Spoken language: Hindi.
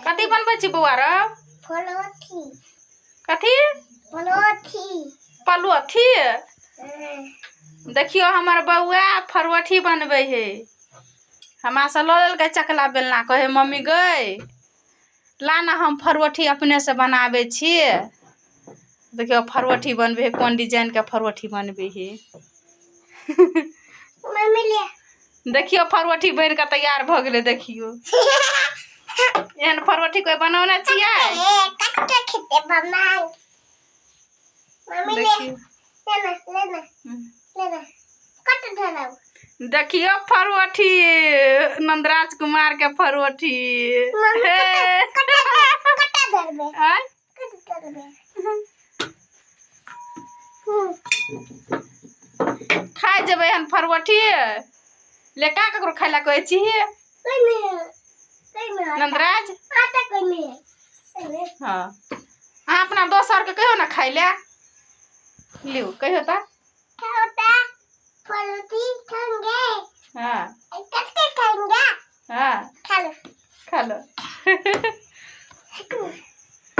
कथी बनबै छी बौआ रे? पलोथी। कथी? पलोथी। पलोथी? देखियो हमर बउआ फरवठी बनबै है। हमरा से ल लेलकै चकला बेलना, कहे मम्मी गई ला ना हम फरवठी अपने से बनावे छी। देखियो फरवठी बनबे है, कोन डिजाइन के फरवठी बनबे है। मम्मी ले। देखियो फरवठी बन के तैयार भ गेले। देखियो एहन फरवठी कोई बनौने छियै? कट के खेते बनाई। मम्मी ले। लेना कट धराओ। देखियो फरवठी नंदराज कुमार के फरवठी। कटा धरबे। I cut धरबे। खाइ जेबै हन फरवठी ले का ककरो खाइ ला कहै छी? नंदराज आटा कोनी। हाँ अहाँ अपना दोसर के कहियो ना खाइ ले। लियो कहियो त।